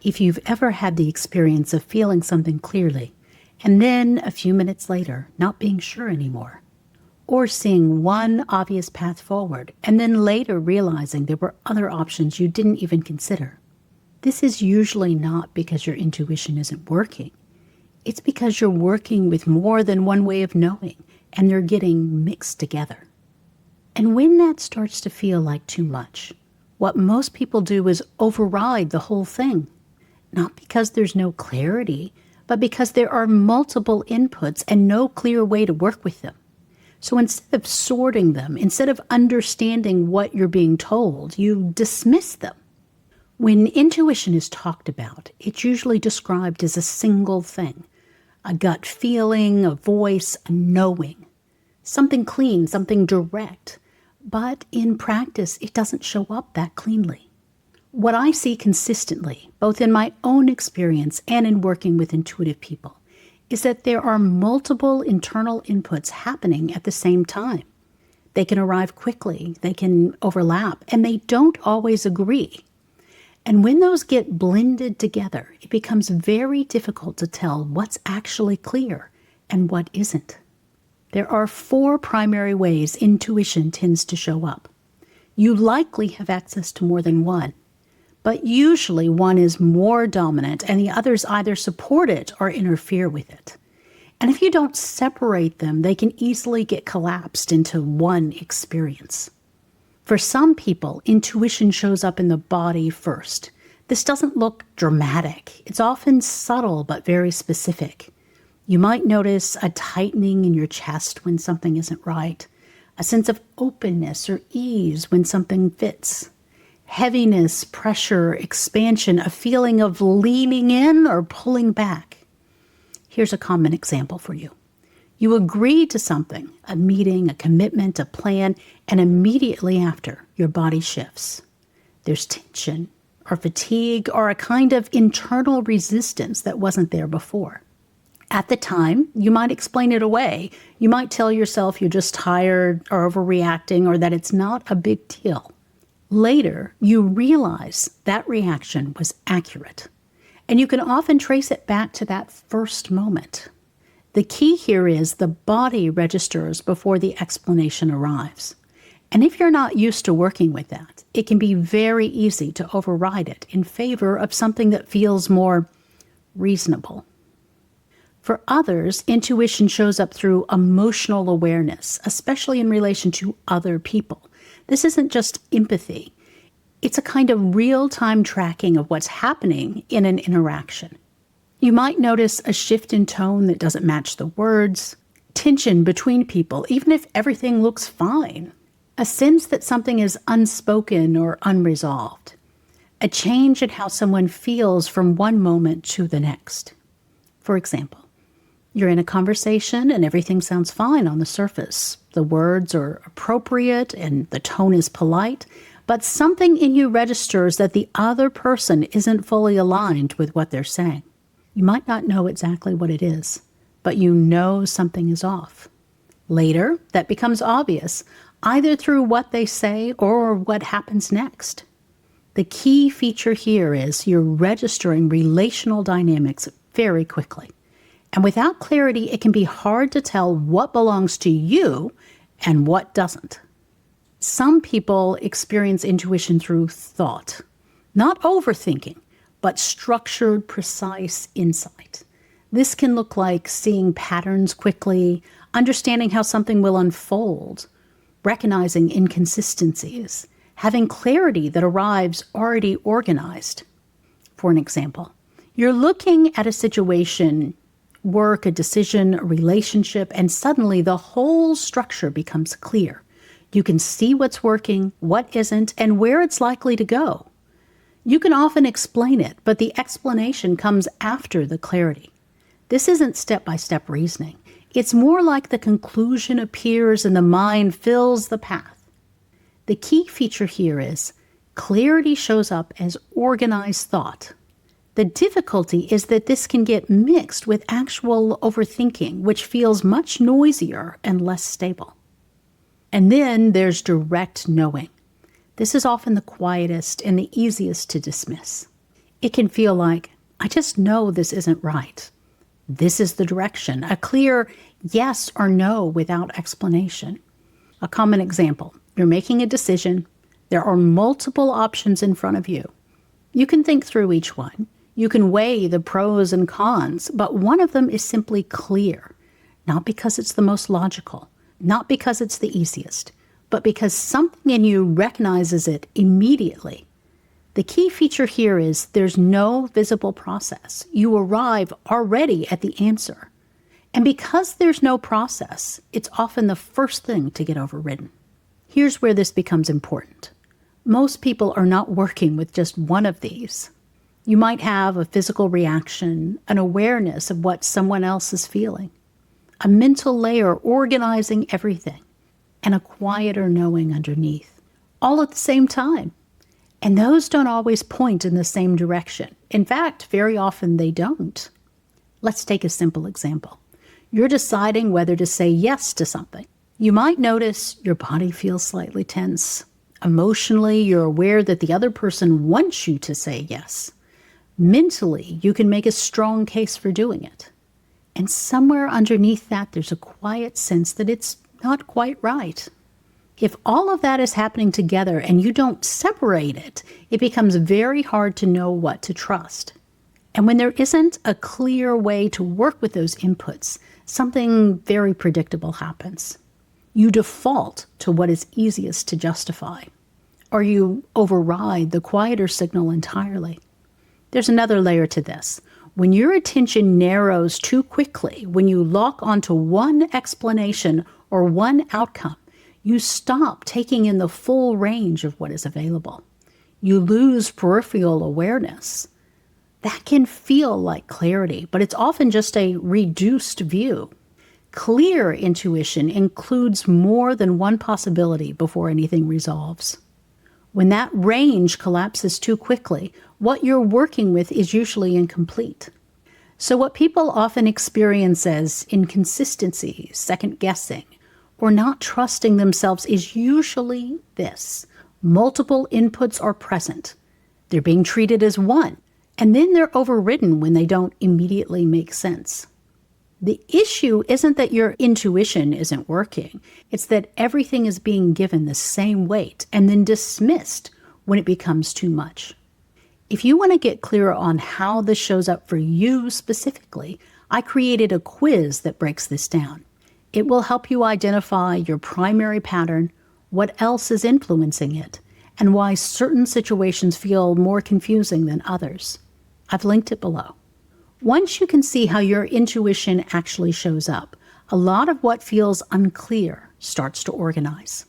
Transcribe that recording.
If you've ever had the experience of feeling something clearly, and then a few minutes later, not being sure anymore, or seeing one obvious path forward, and then later realizing there were other options you didn't even consider, this is usually not because your intuition isn't working. It's because you're working with more than one way of knowing, and they're getting mixed together. And when that starts to feel like too much, what most people do is override the whole thing. Not because there's no clarity, but because there are multiple inputs and no clear way to work with them. So instead of sorting them, instead of understanding what you're being told, you dismiss them. When intuition is talked about, it's usually described as a single thing, a gut feeling, a voice, a knowing, something clean, something direct. But in practice, it doesn't show up that cleanly. What I see consistently, both in my own experience and in working with intuitive people, is that there are multiple internal inputs happening at the same time. They can arrive quickly, they can overlap, and they don't always agree. And when those get blended together, it becomes very difficult to tell what's actually clear and what isn't. There are 4 primary ways intuition tends to show up. You likely have access to more than one, but usually one is more dominant and the others either support it or interfere with it. And if you don't separate them, they can easily get collapsed into one experience. For some people, intuition shows up in the body first. This doesn't look dramatic. It's often subtle but very specific. You might notice a tightening in your chest when something isn't right, a sense of openness or ease when something fits. Heaviness, pressure, expansion, a feeling of leaning in or pulling back. Here's a common example for you. You agree to something, a meeting, a commitment, a plan, and immediately after, your body shifts. There's tension or fatigue or a kind of internal resistance that wasn't there before. At the time, you might explain it away. You might tell yourself you're just tired or overreacting or that it's not a big deal. Later, you realize that reaction was accurate, and you can often trace it back to that first moment. The key here is the body registers before the explanation arrives. And if you're not used to working with that, it can be very easy to override it in favor of something that feels more reasonable. For others, intuition shows up through emotional awareness, especially in relation to other people. This isn't just empathy. It's a kind of real-time tracking of what's happening in an interaction. You might notice a shift in tone that doesn't match the words, tension between people, even if everything looks fine, a sense that something is unspoken or unresolved, a change in how someone feels from one moment to the next. For example, you're in a conversation and everything sounds fine on the surface. The words are appropriate and the tone is polite, but something in you registers that the other person isn't fully aligned with what they're saying. You might not know exactly what it is, but you know something is off. Later, that becomes obvious, either through what they say or what happens next. The key feature here is you're registering relational dynamics very quickly. And without clarity, it can be hard to tell what belongs to you and what doesn't. Some people experience intuition through thought, not overthinking, but structured, precise insight. This can look like seeing patterns quickly, understanding how something will unfold, recognizing inconsistencies, having clarity that arrives already organized. For an example, you're looking at a situation, work, a decision, a relationship, and suddenly the whole structure becomes clear. You can see what's working, what isn't, and where it's likely to go. You can often explain it, but the explanation comes after the clarity. This isn't step-by-step reasoning. It's more like the conclusion appears and the mind fills the path. The key feature here is clarity shows up as organized thought. The difficulty is that this can get mixed with actual overthinking, which feels much noisier and less stable. And then there's direct knowing. This is often the quietest and the easiest to dismiss. It can feel like, I just know this isn't right. This is the direction. A clear yes or no without explanation. A common example, you're making a decision. There are multiple options in front of you. You can think through each one. You can weigh the pros and cons, but one of them is simply clear. Not because it's the most logical, not because it's the easiest, but because something in you recognizes it immediately. The key feature here is there's no visible process. You arrive already at the answer. And because there's no process, it's often the first thing to get overridden. Here's where this becomes important. Most people are not working with just one of these. You might have a physical reaction, an awareness of what someone else is feeling, a mental layer organizing everything, and a quieter knowing underneath, all at the same time. And those don't always point in the same direction. In fact, very often they don't. Let's take a simple example. You're deciding whether to say yes to something. You might notice your body feels slightly tense. Emotionally, you're aware that the other person wants you to say yes. Mentally, you can make a strong case for doing it. And somewhere underneath that, there's a quiet sense that it's not quite right. If all of that is happening together and you don't separate it, it becomes very hard to know what to trust. And when there isn't a clear way to work with those inputs, something very predictable happens. You default to what is easiest to justify, or you override the quieter signal entirely. There's another layer to this. When your attention narrows too quickly, when you lock onto one explanation or one outcome, you stop taking in the full range of what is available. You lose peripheral awareness. That can feel like clarity, but it's often just a reduced view. Clear intuition includes more than one possibility before anything resolves. When that range collapses too quickly, what you're working with is usually incomplete. So what people often experience as inconsistency, second guessing, or not trusting themselves is usually this. Multiple inputs are present. They're being treated as one, and then they're overridden when they don't immediately make sense. The issue isn't that your intuition isn't working. It's that everything is being given the same weight and then dismissed when it becomes too much. If you want to get clearer on how this shows up for you specifically, I created a quiz that breaks this down. It will help you identify your primary pattern, what else is influencing it, and why certain situations feel more confusing than others. I've linked it below. Once you can see how your intuition actually shows up, a lot of what feels unclear starts to organize.